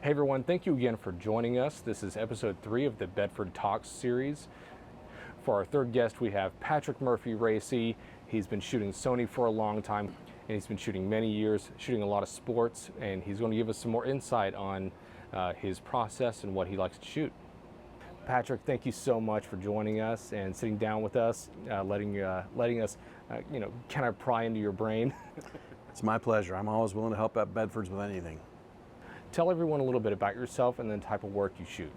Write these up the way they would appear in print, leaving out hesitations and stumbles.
Hey everyone, thank you again for joining us. This is episode 3 of the Bedford Talks series. For our third guest, we have Patrick Murphy-Racey. He's been shooting Sony for a long time, and he's been shooting many years, shooting a lot of sports, and he's going to give us some more insight on his process and what he likes to shoot. Patrick, thank you so much for joining us and sitting down with us, letting us, kind of pry into your brain. It's my pleasure. I'm always willing to help out Bedfords with anything. Tell everyone a little bit about yourself and the type of work you shoot.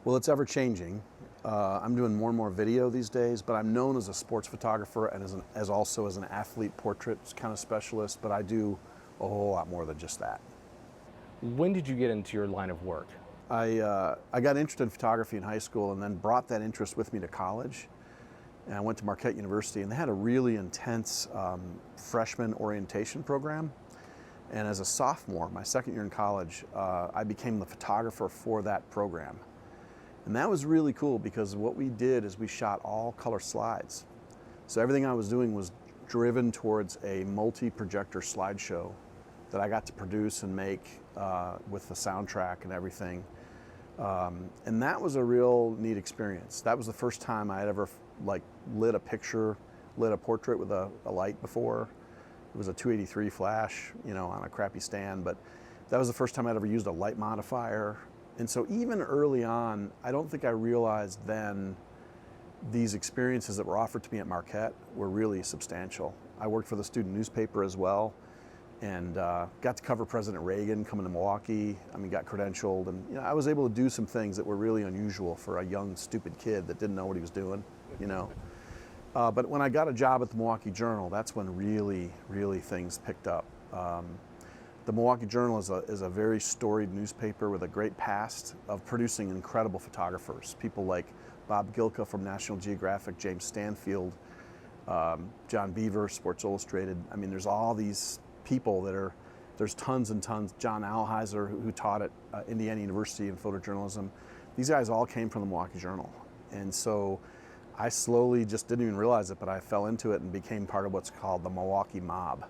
Well, it's ever changing. I'm doing more and more video these days, but I'm known as a sports photographer and also as an athlete portrait kind of specialist, but I do a whole lot more than just that. When did you get into your line of work? I got interested in photography in high school and then brought that interest with me to college. And I went to Marquette University, and they had a really intense freshman orientation program. And as a sophomore, my second year in college, I became the photographer for that program. And that was really cool because what we did is we shot all color slides. So everything I was doing was driven towards a multi-projector slideshow that I got to produce and make with the soundtrack and everything. And that was a real neat experience. That was the first time I had ever lit a portrait with a light before. It was a 283 flash, on a crappy stand, but that was the first time I'd ever used a light modifier. And so even early on, I don't think I realized then these experiences that were offered to me at Marquette were really substantial. I worked for the student newspaper as well, and got to cover President Reagan coming to Milwaukee. Got credentialed, and I was able to do some things that were really unusual for a young, stupid kid that didn't know what he was doing, But when I got a job at the Milwaukee Journal, that's when really things picked up. The Milwaukee Journal is a very storied newspaper with a great past of producing incredible photographers. People like Bob Gilka from National Geographic, James Stanfield, John Beaver, Sports Illustrated. There's all these people there's tons and tons. John Alheiser, who taught at Indiana University in photojournalism. These guys all came from the Milwaukee Journal. And so I slowly just didn't even realize it, but I fell into it and became part of what's called the Milwaukee Mob.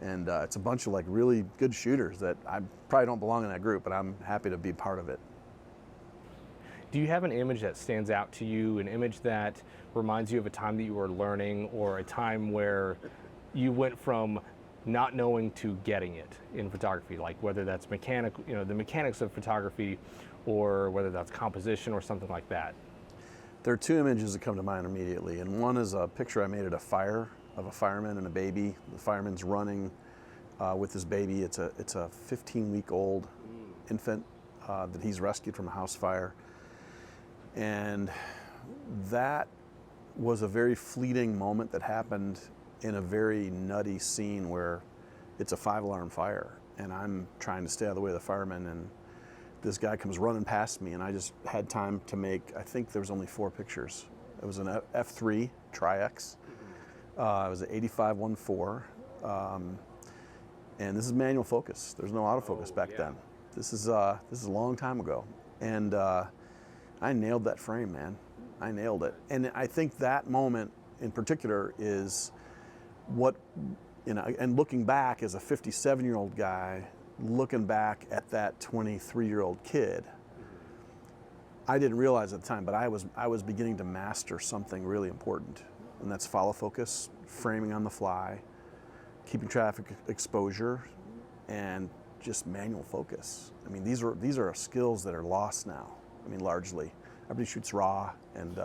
And it's a bunch of really good shooters that I probably don't belong in that group, but I'm happy to be part of it. Do you have an image that stands out to you, an image that reminds you of a time that you were learning, or a time where you went from not knowing to getting it in photography, like whether that's mechanical, the mechanics of photography, or whether that's composition or something like that? There are two images that come to mind immediately, and one is a picture I made at a fire of a fireman and a baby. The fireman's running with his baby. It's a 15-week-old infant that he's rescued from a house fire. And that was a very fleeting moment that happened in a very nutty scene where it's a 5-alarm fire, and I'm trying to stay out of the way of the firemen, and this guy comes running past me, and I just had time to make, I think there was only 4 pictures. It was an F3 Tri-X. It was an 85-1.4, and this is manual focus. There's no autofocus back then. This is a long time ago, and I nailed that frame, man. I nailed it, and I think that moment in particular is what, and looking back as a 57-year-old guy, looking back at that 23-year-old kid, I didn't realize at the time, but I was beginning to master something really important, and that's follow focus, framing on the fly, keeping traffic exposure, and just manual focus. These are skills that are lost now. Largely, everybody shoots RAW, and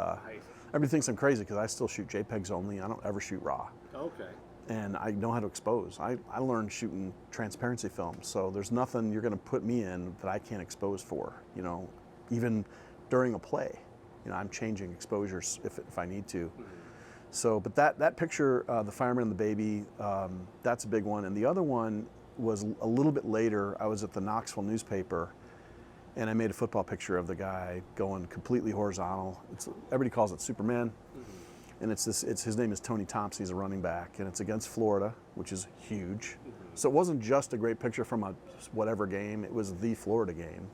everybody thinks I'm crazy because I still shoot JPEGs only. I don't ever shoot RAW. Okay. And I know how to expose. I learned shooting transparency film, so there's nothing you're going to put me in that I can't expose for. Even during a play, I'm changing exposures if I need to. So, but that picture, the fireman and the baby, that's a big one. And the other one was a little bit later. I was at the Knoxville newspaper, and I made a football picture of the guy going completely horizontal. Everybody calls it Superman. And his name is Tony Thompson. He's a running back, and it's against Florida, which is huge. So it wasn't just a great picture from a whatever game. It was the Florida game,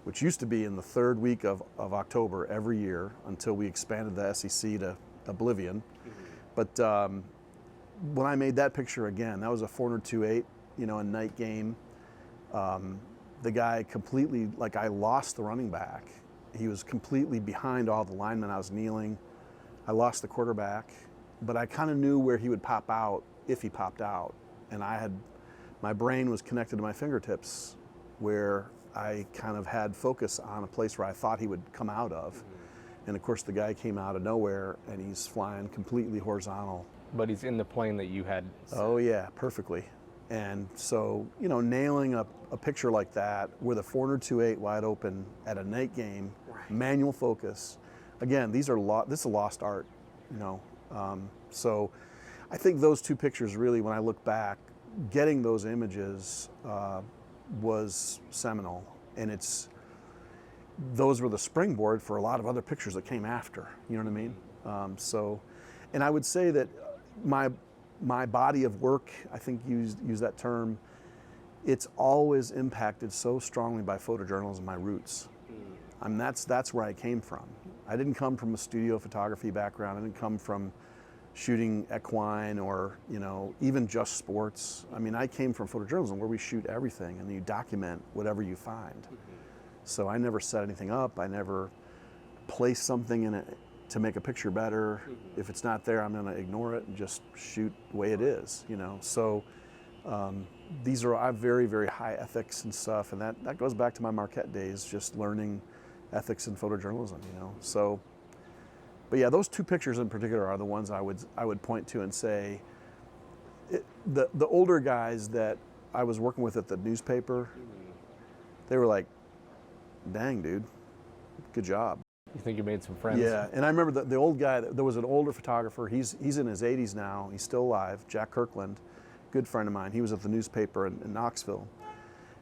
which used to be in the 3rd week of October every year until we expanded the SEC to oblivion. But when I made that picture again, that was a 402.8, a night game. the guy completely, like I lost the running back. He was completely behind all the linemen. I was kneeling. I lost the quarterback, but I kind of knew where he would pop out if he popped out. And my brain was connected to my fingertips where I kind of had focus on a place where I thought he would come out of. And of course the guy came out of nowhere and he's flying completely horizontal. But he's in the plane that you had set. Oh yeah, perfectly. And so, you know, nailing a picture like that with a 400-2.8 wide open at a night game, manual focus. Again, this is a lost art, you know. So I think those two pictures really, when I look back, getting those images was seminal. And those were the springboard for a lot of other pictures that came after, you know what I mean? And I would say that my body of work, I think use that term, it's always impacted so strongly by photojournalism, my roots. I mean, that's where I came from. I didn't come from a studio photography background. I didn't come from shooting equine or, you know, even just sports. I mean, I came from photojournalism where we shoot everything and you document whatever you find. So I never set anything up. I never placed something in it to make a picture better. If it's not there, I'm going to ignore it and just shoot the way it is, you know. So I have very, very high ethics and stuff, and that goes back to my Marquette days, just learning ethics in photojournalism, you know. So, but yeah, those two pictures in particular are the ones I would point to and say, the older guys that I was working with at the newspaper, they were like, "Dang, dude, good job." You think you made some friends? Yeah, and I remember the old guy, there was an older photographer, he's in his 80s now, he's still alive, Jack Kirkland, good friend of mine. He was at the newspaper in Knoxville.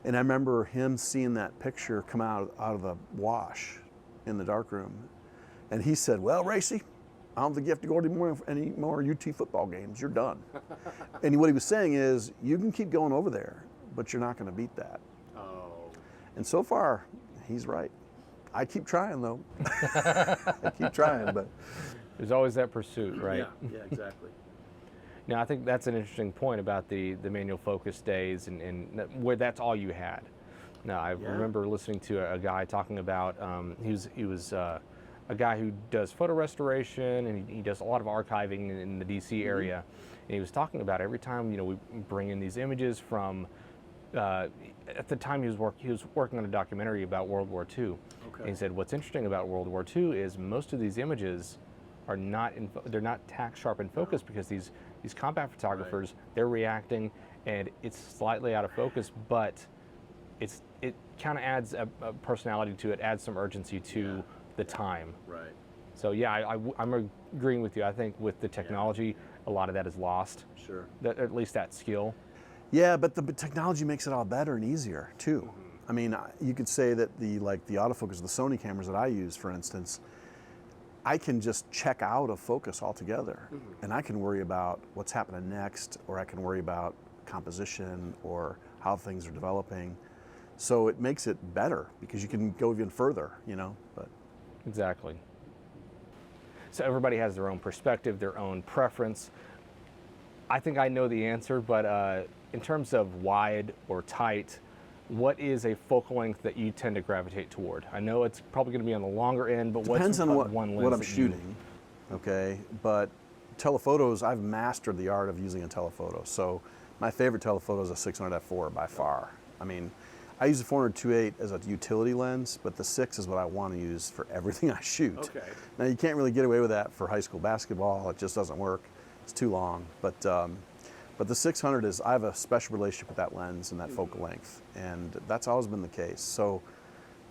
And I remember him seeing that picture come out of the wash in the darkroom. And he said, "Well, Racey, I don't think you have to go to any more UT football games, you're done." And what he was saying is, you can keep going over there, but you're not going to beat that. Oh. And so far, he's right. I keep trying though. I keep trying, but there's always that pursuit, right? Yeah, exactly. Now, I think that's an interesting point about the manual focus days and where that's all you had. Now, I remember listening to a guy talking about he was a guy who does photo restoration and he does a lot of archiving in the DC area, and he was talking about every time, you know, we bring in these images from. At the time he was working on a documentary about World War II. Okay. And he said what's interesting about World War II is most of these images are they're not tack sharp in focus because these combat photographers, they're reacting and it's slightly out of focus, but it kind of adds a personality to it, adds some urgency to the time. Right. So yeah, I'm agreeing with you. I think with the technology, a lot of that is lost. Sure. At least that skill. Yeah, but the technology makes it all better and easier too. I mean, you could say that the autofocus, the Sony cameras that I use, for instance, I can just check out of focus altogether, and I can worry about what's happening next, or I can worry about composition or how things are developing. So it makes it better because you can go even further, you know. But exactly. So everybody has their own perspective, their own preference. I think I know the answer, but in terms of wide or tight, what is a focal length that you tend to gravitate toward? I know it's probably going to be on the longer end, but depends on one lens what I'm shooting. Okay, but telephotos, I've mastered the art of using a telephoto. So my favorite telephoto is a 600 f4 by far. I mean, I use a 400-2.8 as a utility lens, but the 6 is what I want to use for everything I shoot. Okay. Now you can't really get away with that for high school basketball. It just doesn't work. It's too long. But the 600 I have a special relationship with that lens and that focal length, and that's always been the case. So,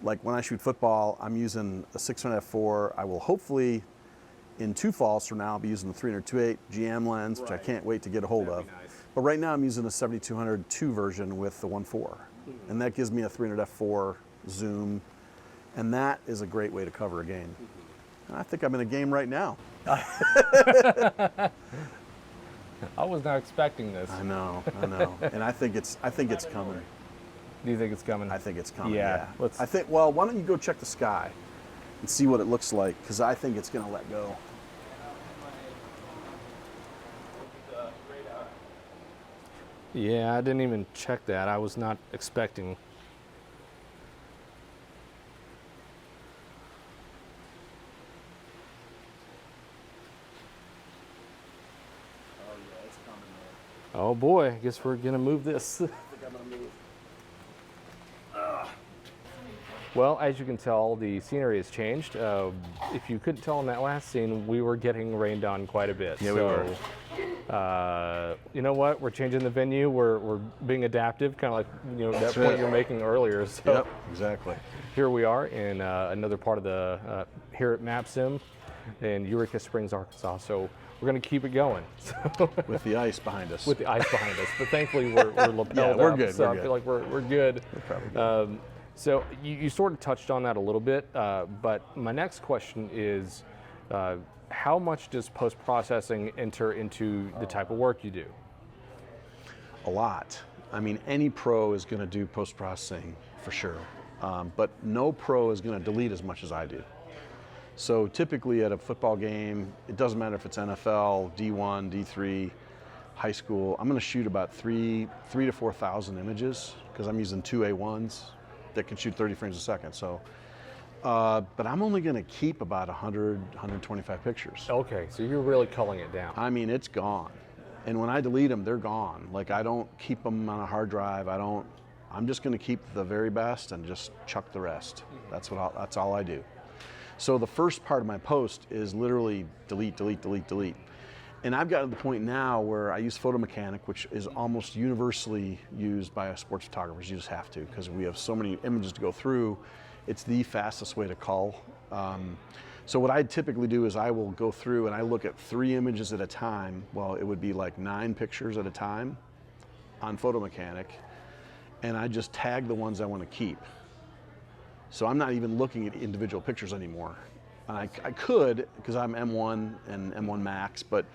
like when I shoot football, I'm using a 600 f4. I will hopefully, in 2 falls from now, I'll be using the 300-2.8 GM lens, which I can't wait to get a hold of. Nice. But right now I'm using the 7200 2 version with the 1.4, and that gives me a 300 f4 zoom, and that is a great way to cover a game. I think I'm in a game right now. I was not expecting this. I know, and I think it's coming. Do you think it's coming? I think it's coming. Yeah. Yeah. Well, why don't you go check the sky and see what it looks like? Because I think it's going to let go. Yeah, I didn't even check that. I was not expecting Oh boy, I guess we're gonna move this. Well, as you can tell, the scenery has changed. If you couldn't tell in that last scene, we were getting rained on quite a bit. Yeah, we were. You know what? We're changing the venue. We're being adaptive, kind of like that point you were making earlier. So Yep, exactly. here we are in another part of the here at MapSim in Eureka Springs, Arkansas. So we're going to keep it going. With the ice behind us. With the ice behind us, but thankfully we're lapelled Yeah, we're up, good, so we're I good. feel like we're good. We're probably good. So you sort of touched on that a little bit, but my next question is, how much does post-processing enter into the type of work you do? A lot. I mean, any pro is going to do post-processing for sure, but no pro is going to delete as much as I do. So typically at a football game, it doesn't matter if it's NFL, D1, D3, high school, I'm going to shoot about 3,000 to 4,000 images because I'm using two A1s that can shoot 30 frames a second. So, but I'm only going to keep about 100, 125 pictures. Okay, so you're really culling it down. I mean, it's gone. And when I delete them, they're gone. Like, I don't keep them on a hard drive. I'm just going to keep the very best and just chuck the rest. That's all I do. So the first part of my post is literally delete, delete, delete, delete. And I've gotten to the point now where I use Photo Mechanic, which is almost universally used by sports photographers. You just have to, because we have so many images to go through. It's the fastest way to cull. So what I typically do is I will go through and I look at 3 images at a time. Well, it would be like 9 pictures at a time on Photo Mechanic, and I just tag the ones I want to keep. So I'm not even looking at individual pictures anymore. And I could, because I'm M1 and M1 Max, but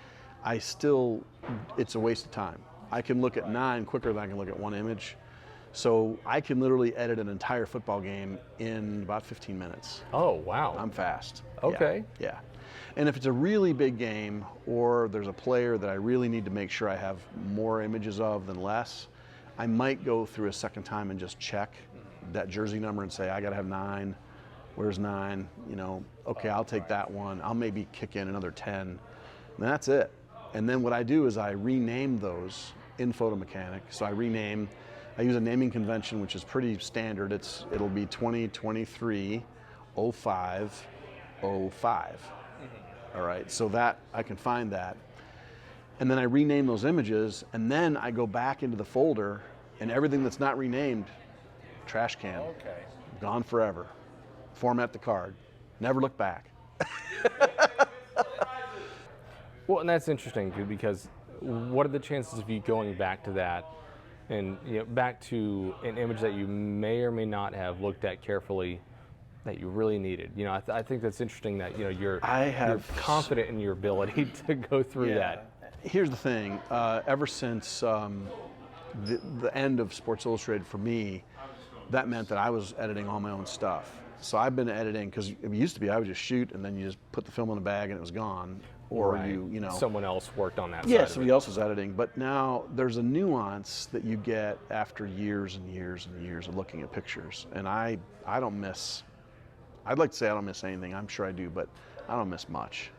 it's a waste of time. I can look at 9 quicker than I can look at 1 image. So I can literally edit an entire football game in about 15 minutes. Oh, wow. I'm fast. Okay. Yeah. And if it's a really big game, or there's a player that I really need to make sure I have more images of than less, I might go through a second time and just check that jersey number and say, I gotta have 9, where's 9? Okay, I'll take that one. I'll maybe kick in another 10, and that's it. And then what I do is I rename those in Photo Mechanic. So I use a naming convention, which is pretty standard. It'll be 2023 05 05. All right, so that I can find that. And then I rename those images, and then I go back into the folder, and everything that's not renamed, trash can. Okay. Gone forever. Format the card. Never look back. Well, and that's interesting too, because what are the chances of you going back to that and back to an image that you may or may not have looked at carefully that you really needed? I think that's interesting that you're confident in your ability to go through that. Here's the thing. Ever since the end of Sports Illustrated for me, that meant that I was editing all my own stuff. So I've been editing, because it used to be I would just shoot and then you just put the film in a bag and it was gone. Or right. Someone else worked on that. Yeah, somebody else was editing. But now there's a nuance that you get after years and years and years of looking at pictures. And I don't miss, I'd like to say I don't miss anything. I'm sure I do, but I don't miss much.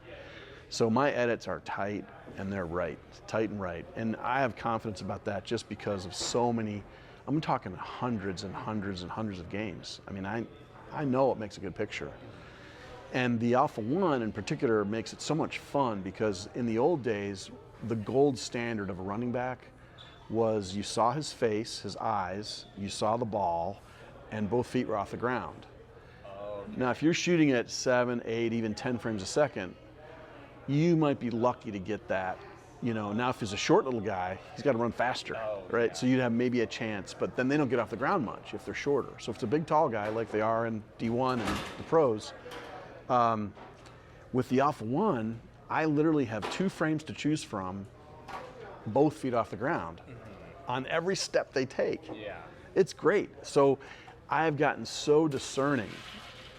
So my edits are tight and they're right, tight and right. And I have confidence about that just because of so many, I'm talking hundreds and hundreds and hundreds of games. I mean, I know it makes a good picture. And the Alpha 1 in particular makes it so much fun because in the old days, the gold standard of a running back was you saw his face, his eyes, you saw the ball, and both feet were off the ground. Now, if you're shooting at 7, 8, even 10 frames a second, you might be lucky to get that. Now if he's a short little guy, he's got to run faster, right? Yeah. So you'd have maybe a chance, but then they don't get off the ground much if they're shorter. So if it's a big, tall guy like they are in D1 and the pros, with the Alpha 1, I literally have 2 frames to choose from, both feet off the ground, on every step they take. Yeah. It's great. So I've gotten so discerning.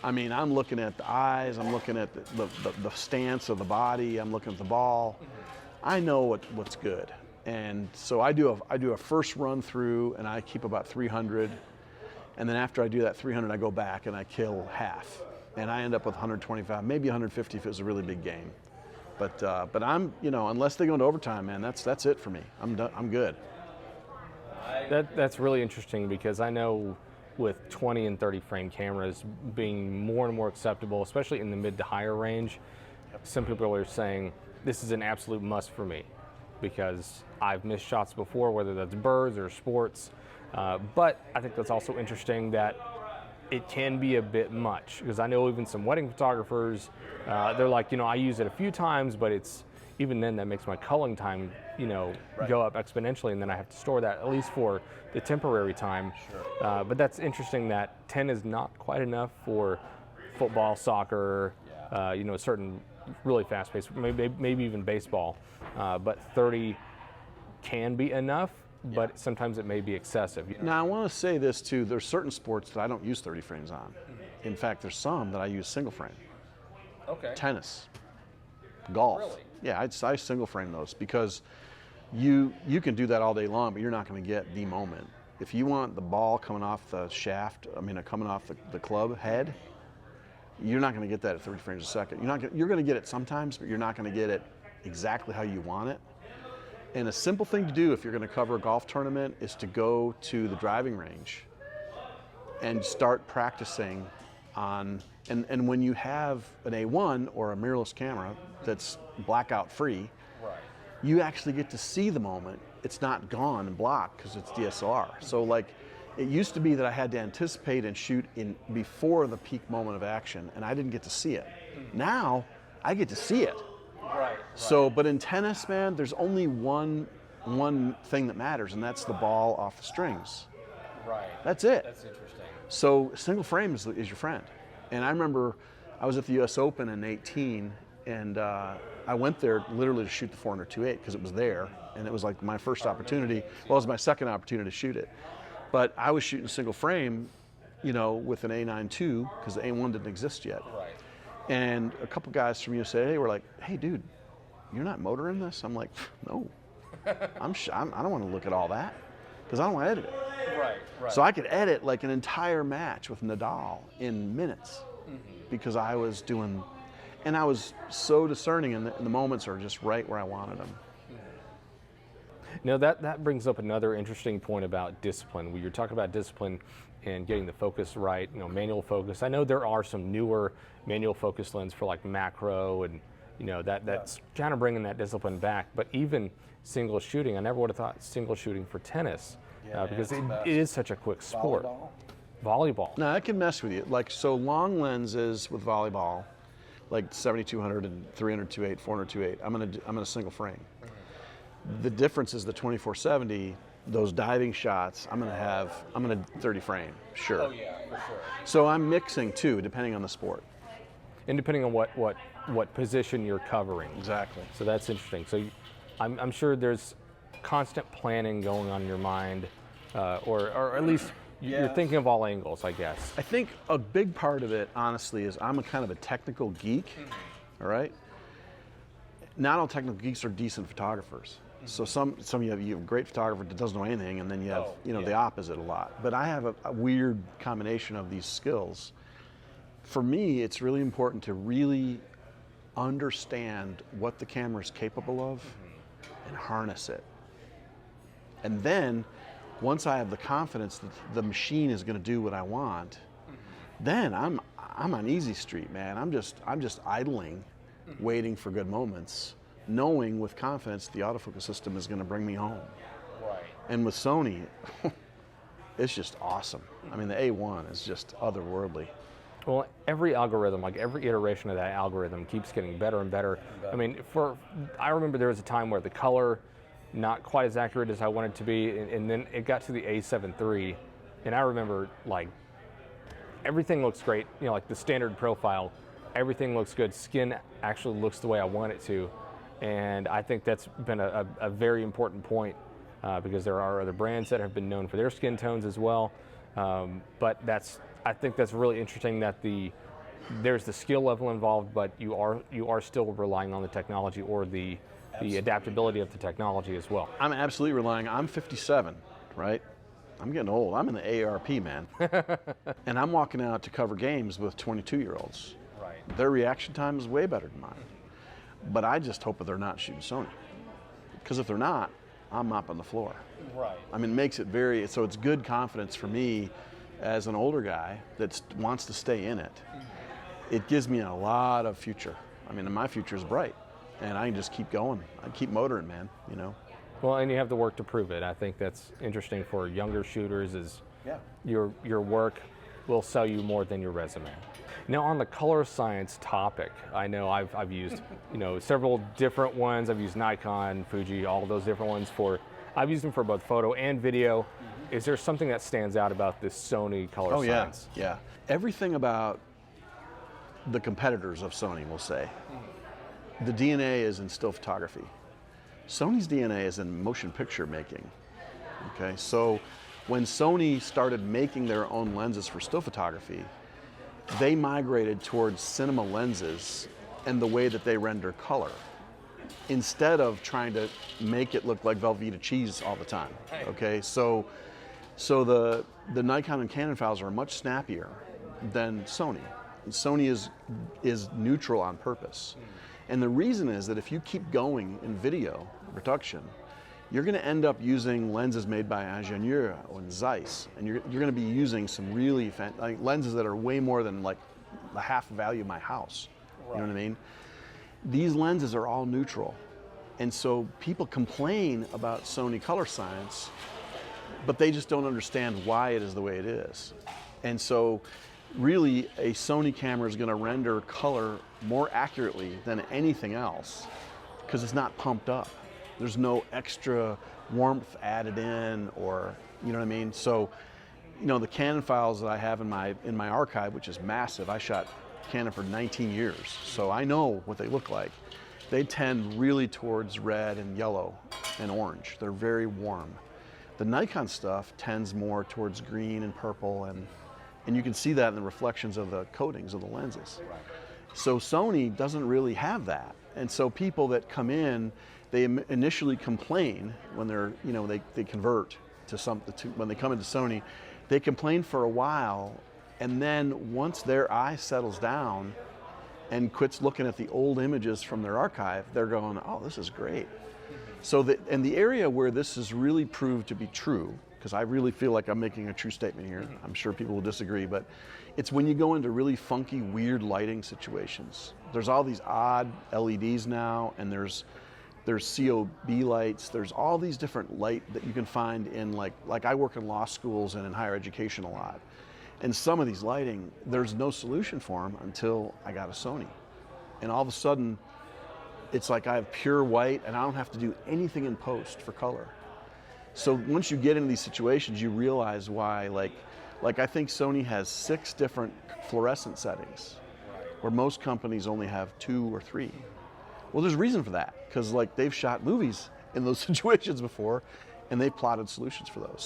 I mean, I'm looking at the eyes, I'm looking at the stance of the body, I'm looking at the ball. I know what's good. And so I do a first run through and I keep about 300. And then after I do that 300, I go back and I kill half. And I end up with 125, maybe 150 if it was a really big game. But I'm, unless they go into overtime, man, that's it for me. I'm done. I'm good. That's really interesting, because I know with 20 and 30 frame cameras being more and more acceptable, especially in the mid to higher range, some people are saying this is an absolute must for me, because I've missed shots before, whether that's birds or sports. But I think that's also interesting that it can be a bit much, because I know even some wedding photographers, they're like, I use it a few times, but even then that makes my culling time, go up exponentially, and then I have to store that at least for the temporary time. Sure. But that's interesting that 10 is not quite enough for football, soccer, certain really fast-paced, maybe even baseball. But 30 can be enough, but sometimes it may be excessive. Now, I want to say this too. There's certain sports that I don't use 30 frames on. In fact, there's some that I use single frame. Okay. Tennis, golf. Really? Yeah, I single frame those, because you can do that all day long, but you're not going to get the moment. If you want the ball coming off the shaft, coming off the club head, you're not going to get that at 30 frames a second. You're going to get it sometimes, but you're not going to get it exactly how you want it. And a simple thing to do if you're going to cover a golf tournament is to go to the driving range and start practicing on, and when you have an A1 or a mirrorless camera that's blackout free, you actually get to see the moment. It's not gone and blocked because it's DSLR. So like, it used to be that I had to anticipate and shoot in before the peak moment of action, and I didn't get to see it. Now I get to see it. Right. So, but in tennis, man, there's only one thing that matters, and that's the ball off the strings. Right. That's it. That's interesting. So single frame is your friend. And I remember I was at the US Open in 18, and I went there literally to shoot the 400-2.8 because it was there, and it was like my first opportunity. Well, it was my second opportunity to shoot it. But I was shooting single frame, with an A9 II because the A1 didn't exist yet. Right. And a couple guys from USA were like, "Hey, dude, you're not motoring this?" I'm like, "No, I don't want to look at all that because I don't want to edit it." Right. So I could edit like an entire match with Nadal in minutes because I was doing, and I was so discerning, and the moments are just right where I wanted them. Now that brings up another interesting point about discipline. When you're talking about discipline and getting the focus right, manual focus. I know there are some newer manual focus lens for like macro, and that's kind of bringing that discipline back. But even single shooting, I never would have thought single shooting for tennis, because it is such a quick sport. Volleyball. No, that can mess with you. Like, so long lenses with volleyball, like 7200 and 300-2.8, 400-2.8. I'm gonna single frame. The difference is the 2470. Those diving shots, I'm gonna 30 frame, sure. Oh yeah, for sure. So I'm mixing too, depending on the sport. And depending on what position you're covering. Exactly. So that's interesting. So I'm sure there's constant planning going on in your mind, or at least you're thinking of all angles, I guess. I think a big part of it, honestly, is I'm a kind of a technical geek, all right? Not all technical geeks are decent photographers. So some you have a great photographer that doesn't know anything, and then you have the opposite a lot. But I have a weird combination of these skills. For me, it's really important to really understand what the camera is capable of and harness it. And then, once I have the confidence that the machine is going to do what I want, then I'm on easy street, man. I'm just idling, waiting for good moments, knowing with confidence the autofocus system is going to bring me home. Right. And with Sony, it's just awesome. I mean, the A1 is just otherworldly. Well, every algorithm, like every iteration of that algorithm, keeps getting better and better. I mean, I remember there was a time where the color, not quite as accurate as I wanted it to be, and then it got to the A7 III, and I remember like everything looks great. Like the standard profile, everything looks good. Skin actually looks the way I want it to. And I think that's been a very important point, because there are other brands that have been known for their skin tones as well. But I think that's really interesting that there's the skill level involved, but you are still relying on the technology or the adaptability of the technology as well. I'm absolutely relying. I'm 57, right? I'm getting old. I'm in the ARP, man. And I'm walking out to cover games with 22-year-olds. Right. Their reaction time is way better than mine. but I just hope that they're not shooting Sony. Because if they're not, I'm mopping the floor. Right. I mean, it makes it very, so it's good confidence for me as an older guy that wants to stay in it. It gives me a lot of future. I mean, my future is bright, and I can just keep going. I keep motoring, man, you know. Well, and you have the work to prove it. I think that's interesting for younger shooters is your work will sell you more than your resume. Now, on the color science topic, I know I've used several different ones. I've used Nikon, Fuji, all those different ones I've used them for both photo and video. Is there something that stands out about this Sony color science? Yeah. Everything about the competitors of Sony, we'll say, the DNA is in still photography. Sony's DNA is in motion picture making. Okay, so when Sony started making their own lenses for still photography, they migrated towards cinema lenses and the way that they render color, instead of trying to make it look like Velveeta cheese all the time. Okay, so the Nikon and Canon files are much snappier than Sony. Sony is neutral on purpose. And the reason is that if you keep going in video production, you're going to end up using lenses made by Ingenieur and Zeiss, and you're going to be using some really lenses that are way more than like the half value of my house. Right. You know what I mean? These lenses are all neutral, and so people complain about Sony color science, but they just don't understand why it is the way it is. And so really a Sony camera is going to render color more accurately than anything else because it's not pumped up. There's no extra warmth added in, or, you know what I mean? So, the Canon files that I have in my archive, which is massive, I shot Canon for 19 years, so I know what they look like. They tend really towards red and yellow and orange. They're very warm. The Nikon stuff tends more towards green and purple, and you can see that in the reflections of the coatings of the lenses. So Sony doesn't really have that. And so people that come in, they initially complain when they're, they convert to when they come into Sony, they complain for a while, and then once their eye settles down and quits looking at the old images from their archive, they're going, oh, this is great. So the area where this has really proved to be true, because I really feel like I'm making a true statement here, I'm sure people will disagree, but it's when you go into really funky, weird lighting situations. There's all these odd LEDs now, and there's COB lights, there's all these different light that you can find in like I work in law schools and in higher education a lot. And some of these lighting, there's no solution for them until I got a Sony. And all of a sudden, it's like I have pure white and I don't have to do anything in post for color. So once you get into these situations, you realize why, like I think Sony has 6 different fluorescent settings, where most companies only have 2 or 3. Well, there's a reason for that, because like they've shot movies in those situations before, and they've plotted solutions for those.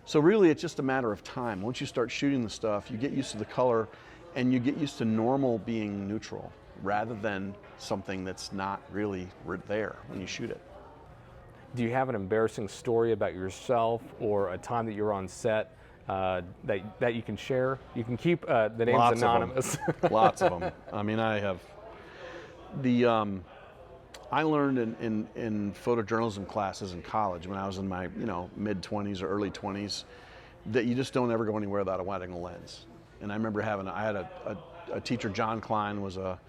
So really, it's just a matter of time. Once you start shooting the stuff, you get used to the color, and you get used to normal being neutral, rather than something that's not really there when you shoot it. Do you have an embarrassing story about yourself or a time that you were on set that you can share? You can keep the names Lots anonymous. Of them. Lots of them. I mean, I have I learned in photojournalism classes in college when I was in my mid-20s or early 20s that you just don't ever go anywhere without a wide-angle lens. And I remember I had a teacher, John Klein, was a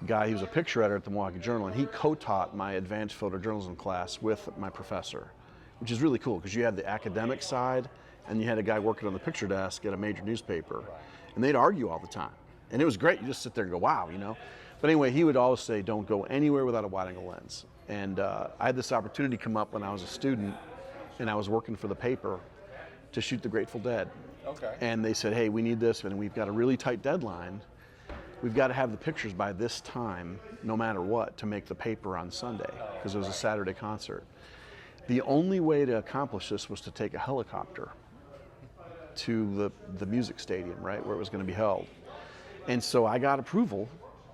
guy, he was a picture editor at the Milwaukee Journal, and he co-taught my advanced photojournalism class with my professor, which is really cool because you had the academic side and you had a guy working on the picture desk at a major newspaper, and they'd argue all the time. And it was great. You just sit there and go, wow, But anyway, he would always say, don't go anywhere without a wide-angle lens. And I had this opportunity come up when I was a student, and I was working for the paper to shoot the Grateful Dead. Okay. And they said, hey, we need this, and we've got a really tight deadline. We've got to have the pictures by this time, no matter what, to make the paper on Sunday, because it was a Saturday concert. The only way to accomplish this was to take a helicopter to the music stadium, right, where it was going to be held. And so I got approval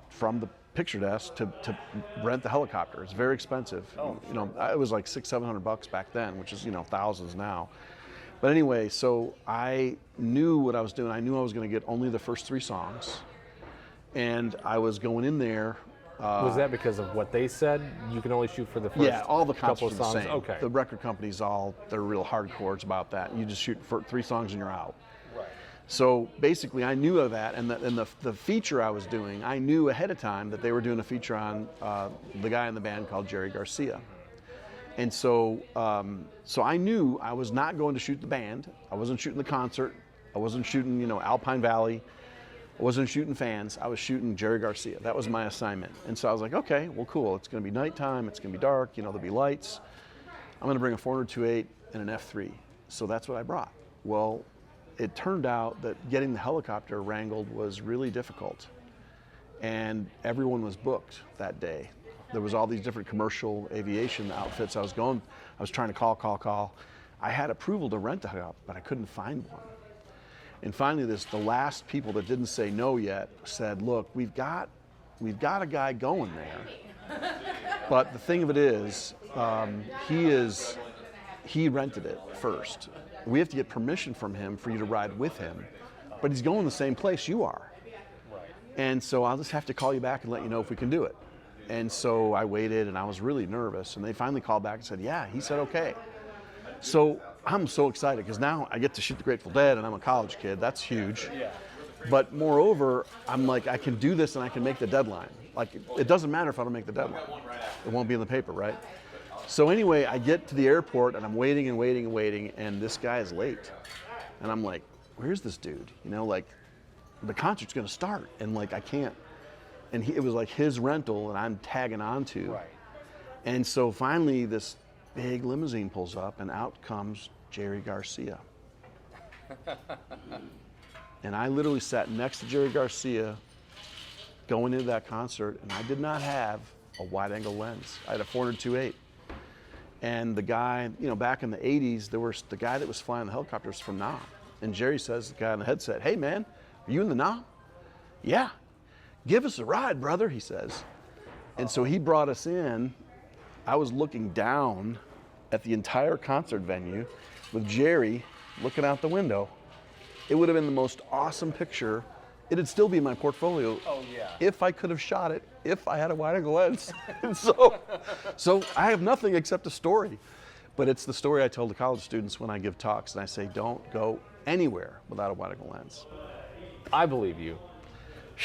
from the picture desk to rent the helicopter. It's very expensive. It was like $600-700 back then, which is thousands now. But anyway, so I knew what I was doing. I knew I was going to get only the first 3 songs, and I was going in there Was that because of what they said? You can only shoot for the first Yeah, all the couple concerts of are songs? the same. Okay. The record companies they're real hardcores about that. You just shoot for 3 songs and you're out. Right. So basically I knew of that, and the feature I was doing, I knew ahead of time that they were doing a feature on the guy in the band called Jerry Garcia. And so I knew I was not going to shoot the band. I wasn't shooting the concert. I wasn't shooting, Alpine Valley. I wasn't shooting fans. I was shooting Jerry Garcia. That was my assignment. And so I was like, okay, well, cool. It's going to be nighttime. It's going to be dark. There'll be lights. I'm going to bring a 400-2.8 and an F3. So that's what I brought. Well, it turned out that getting the helicopter wrangled was really difficult. And everyone was booked that day. There was all these different commercial aviation outfits I was trying to call. I had approval to rent a helicopter, but I couldn't find one. And finally, the last people that didn't say no yet said, look, we've got a guy going there. But the thing of it is, he rented it first. We have to get permission from him for you to ride with him, but he's going the same place you are. And so I'll just have to call you back and let you know if we can do it. And so I waited, and I was really nervous, and they finally called back and said, yeah, he said okay. So I'm so excited because now I get to shoot the Grateful Dead, and I'm a college kid. That's huge. Yeah. But moreover, I'm like, I can do this and I can make the deadline. Like, it doesn't matter if I don't make the deadline. It won't be in the paper, right? So anyway, I get to the airport, and I'm waiting, and this guy is late. And I'm like, where's this dude? The concert's gonna start, and I can't. And it was like his rental, and I'm tagging on to. Right. And so finally, this big limousine pulls up, and out comes Jerry Garcia. And I literally sat next to Jerry Garcia going into that concert, and I did not have a wide-angle lens. I had a 400-2.8. And the guy, back in the 80s, the guy that was flying the helicopters from Nam. And Jerry says, the guy on the headset, hey man, are you in the Nam? Yeah. Give us a ride, brother, he says. And so he brought us in. I was looking down at the entire concert venue with Jerry looking out the window. It would have been the most awesome picture. It'd still be in my portfolio. Oh, yeah. If I could have shot it, if I had a wide-angle lens. so I have nothing except a story. But it's the story I tell the college students when I give talks, and I say, don't go anywhere without a wide-angle lens. I believe you.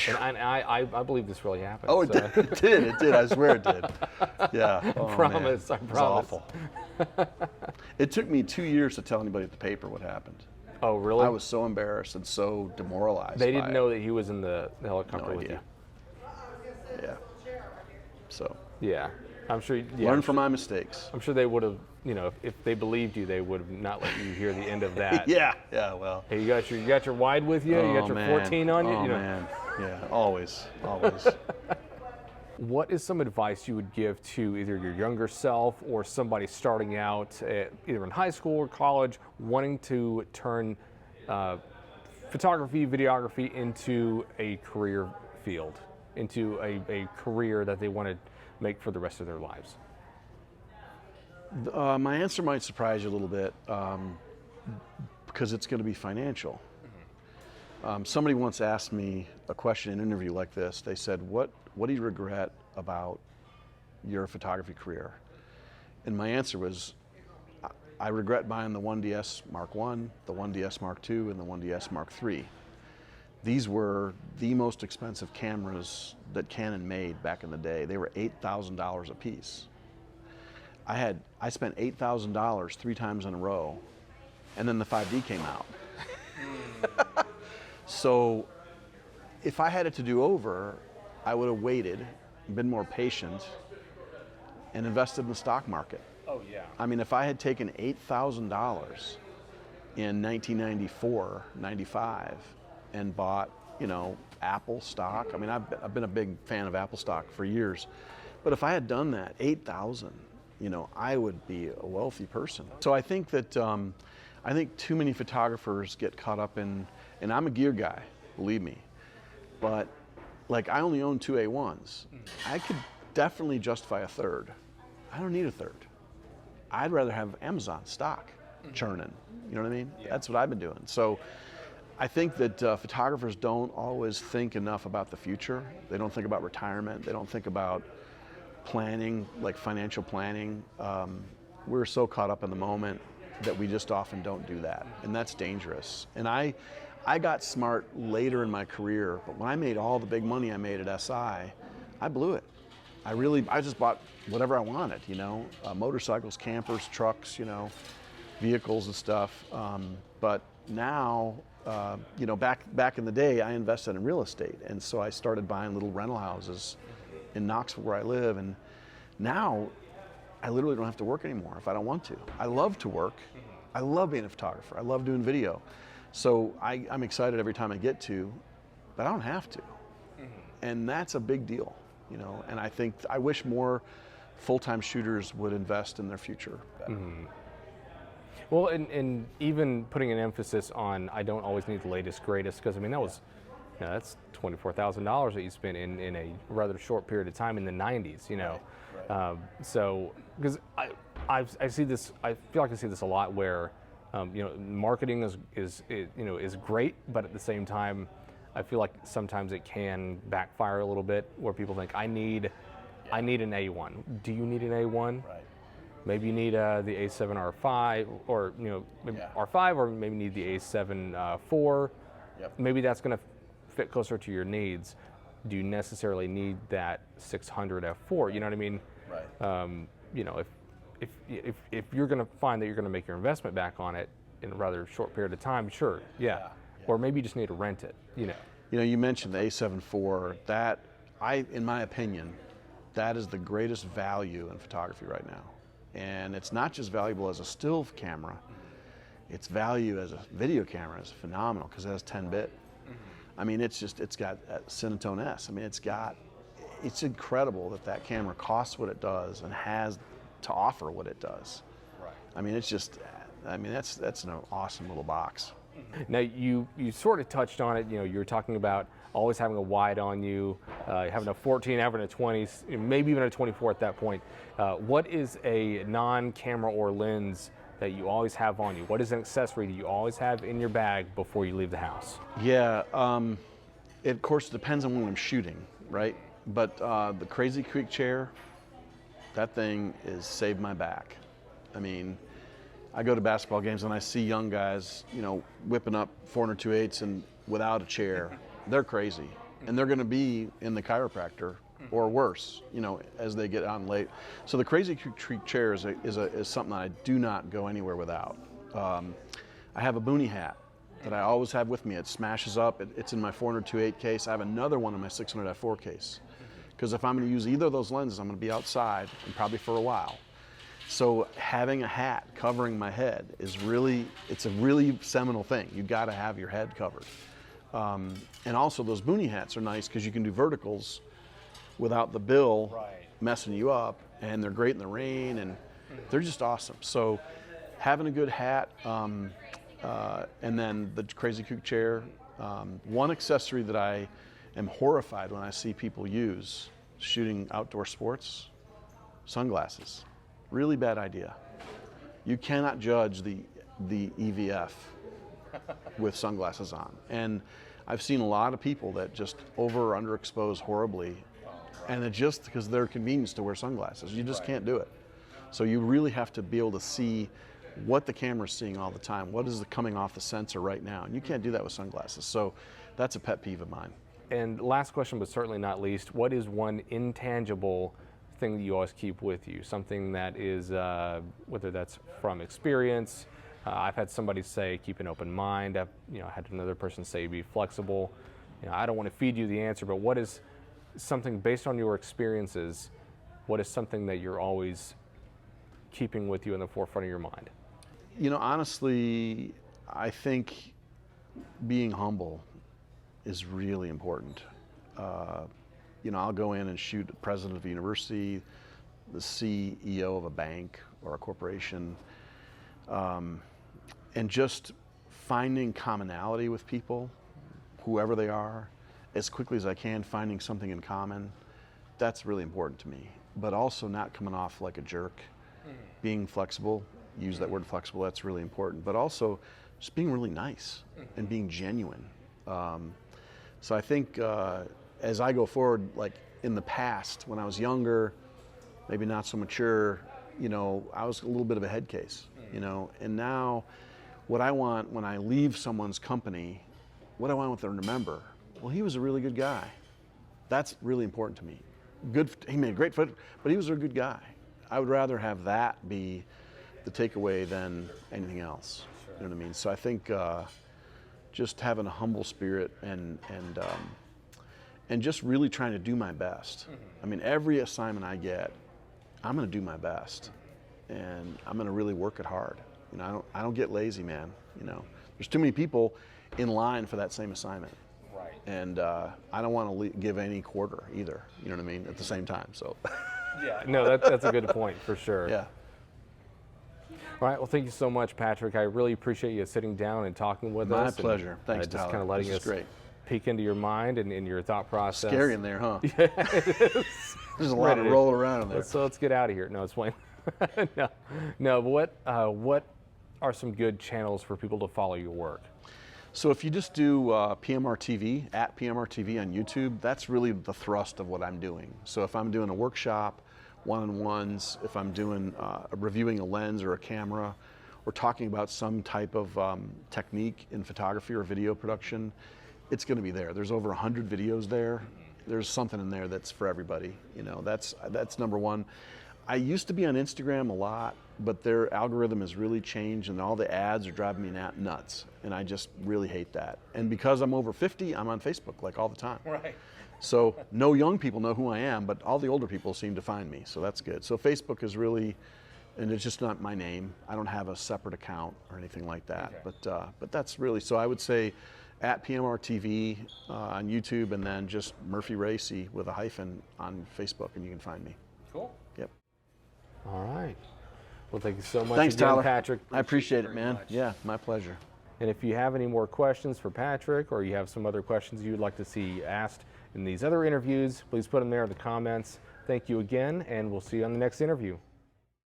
And I believe this really happened. Oh, it did. It did. I swear it did. Yeah. I promise. Man. I promise. It was awful. It took me 2 years to tell anybody at the paper what happened. Oh, really? I was so embarrassed and so demoralized. They didn't know that he was in the helicopter No with idea. you. Yeah. So. Yeah. I'm sure. Yeah, Learn from my mistakes. I'm sure they would have. If they believed you, they would have not let you hear the end of that. Yeah. Well. Hey, you got your wide with you. You got your 14 on you. Oh man. Yeah. Always. What is some advice you would give to either your younger self or somebody starting out, either in high school or college, wanting to turn photography, videography into a career field, into a career that they want to make for the rest of their lives? My answer might surprise you a little bit because it's going to be financial. Somebody once asked me a question in an interview like this. They said, what do you regret about your photography career? And my answer was, I regret buying the 1DS Mark I, the 1DS Mark II, and the 1DS Mark III. These were the most expensive cameras that Canon made back in the day. They were $8,000 a piece. I spent $8,000 3 times in a row, and then the 5D came out. So if I had it to do over, I would have waited, been more patient, and invested in the stock market. Oh, yeah. I mean, if I had taken $8,000 in 1994, 95, and bought, Apple stock. I mean, I've been a big fan of Apple stock for years. But if I had done that, 8,000, I would be a wealthy person. So I think that, I think too many photographers get caught up in, and I'm a gear guy, believe me, but I only own 2 A1s. I could definitely justify a third. I don't need a third. I'd rather have Amazon stock churning. You know what I mean? Yeah. That's what I've been doing. So I think that photographers don't always think enough about the future. They don't think about retirement. They don't think about planning, like financial planning. We're so caught up in the moment that we just often don't do that, and that's dangerous. And I got smart later in my career, but when I made all the big money I made at SI, I blew it. I just bought whatever I wanted, you know, motorcycles, campers, trucks, you know, vehicles and stuff. But now, you know, back in the day, I invested in real estate, and so I started buying little rental houses in Knoxville where I live, and now I literally don't have to work anymore if I don't want to. I love to work. I love being a photographer. I love doing video. So I'm excited every time I get to, but I don't have to. And that's a big deal, you know, and I wish more full-time shooters would invest in their future. Well, and even putting an emphasis on, I don't always need the latest, greatest, because I mean, that's $24,000 that you spent in a rather short period of time in the 90s, you know. Right. So, because I see this, I feel like I see this a lot where, you know, marketing is great, but at the same time, I feel like sometimes it can backfire a little bit, where people think I need an A1. Do you need an A1? Right. Maybe you need the A7 R5, or you know, maybe R5, or maybe need the A7 IV. Yep. Maybe that's going to fit closer to your needs. Do you necessarily need that 600 f4? You know what I mean? Right. You know, if you're going to find that you're going to make your investment back on it in a rather short period of time, sure, yeah. Or maybe you just need to rent it. You know. You know, you mentioned the A7 IV. That, in my opinion, that is the greatest value in photography right now. And it's not just valuable as a still camera. Its value as a video camera is phenomenal because it has 10-bit. I mean, it's got Cinetone S. I mean, it's incredible that camera costs what it does and has to offer what it does. Right. I mean, that's an awesome little box. Now, you sort of touched on it. You know, you were talking about always having a wide on you, having a 14, having a 20, maybe even a 24 at that point. What is a non-camera or lens that you always have on you? What is an accessory that you always have in your bag before you leave the house? Yeah, it of course depends on when I'm shooting, right? But the Crazy Creek chair, that thing is saved my back. I mean, I go to basketball games and I see young guys, you know, whipping up 402.8s and without a chair. They're crazy, and they're going to be in the chiropractor or worse, you know, as they get on late. So the Crazy Creek chair is something that I do not go anywhere without. I have a boonie hat that I always have with me. It smashes up. It's in my 402.8 case. I have another one in my 600 f4 case, because if I'm going to use either of those lenses, I'm going to be outside and probably for a while. So having a hat covering my head it's a really seminal thing. You got to have your head covered. And also those boonie hats are nice because you can do verticals without the bill messing you up, and they're great in the rain, and they're just awesome. So having a good hat, and then the Crazy Creek chair. One accessory that I am horrified when I see people use shooting outdoor sports, sunglasses. Really bad idea. You cannot judge the EVF with sunglasses on. And I've seen a lot of people that just over or underexpose horribly, and it's just because they're convenience to wear sunglasses. You just can't do it. So you really have to be able to see what the camera's seeing all the time. What is coming off the sensor right now? And you can't do that with sunglasses. So that's a pet peeve of mine. And last question, but certainly not least, what is one intangible thing that you always keep with you? Something that is, whether that's from experience. I've had somebody say keep an open mind. I've had another person say be flexible. I don't want to feed you the answer, but what is something based on your experiences? What is something that you're always keeping with you in the forefront of your mind? Honestly, I think being humble is really important. I'll go in and shoot the president of a university, the CEO of a bank or a corporation, and just finding commonality with people, whoever they are, as quickly as I can, finding something in common. That's really important to me. But also not coming off like a jerk, being flexible, use that word flexible, that's really important. But also just being really nice and being genuine. So I think as I go forward, like in the past, when I was younger, maybe not so mature, you know, I was a little bit of a head case, you know, and now what I want when I leave someone's company, what I want them to remember, well, he was a really good guy. That's really important to me. He made a great photo, but he was a good guy. I would rather have that be the takeaway than anything else. Sure. You know what I mean? So I think just having a humble spirit and just really trying to do my best. I mean, every assignment I get, I'm going to do my best, and I'm going to really work it hard. You know, I don't get lazy, man. You know, there's too many people in line for that same assignment. Right. And I don't want to give any quarter either. You know what I mean? At the same time, so. Yeah. No, that's a good point for sure. Yeah. All right. Well, thank you so much, Patrick. I really appreciate you sitting down and talking with us. My pleasure. Thanks, just Tyler. kind of letting this us is great. peek into your mind and in your thought process. Scary in there, huh? Yeah, it is. There's a lot of rolling around in there. So let's get out of here. No, it's fine. no. But what are some good channels for people to follow your work? So if you just do PMR TV, at PMR TV on YouTube, that's really the thrust of what I'm doing. So if I'm doing a workshop, one-on-ones, if I'm doing reviewing a lens or a camera, or talking about some type of technique in photography or video production, it's going to be there. There's over 100 videos there. There's something in there that's for everybody. You know, that's number one. I used to be on Instagram a lot, but their algorithm has really changed, and all the ads are driving me nuts, and I just really hate that. And because I'm over 50, I'm on Facebook like all the time. Right. So no young people know who I am, but all the older people seem to find me, so that's good. So Facebook is really, and it's just not my name. I don't have a separate account or anything like that. Okay. But that's really, so I would say at PMR TV on YouTube, and then just Murphy-Racey with a hyphen on Facebook, and you can find me. Cool. Yep. All right. Well, thank you so much. Thanks, again, Tyler. Patrick. I appreciate it, man. Much. Yeah, my pleasure. And if you have any more questions for Patrick, or you have some other questions you'd like to see asked in these other interviews, please put them there in the comments. Thank you again, and we'll see you on the next interview.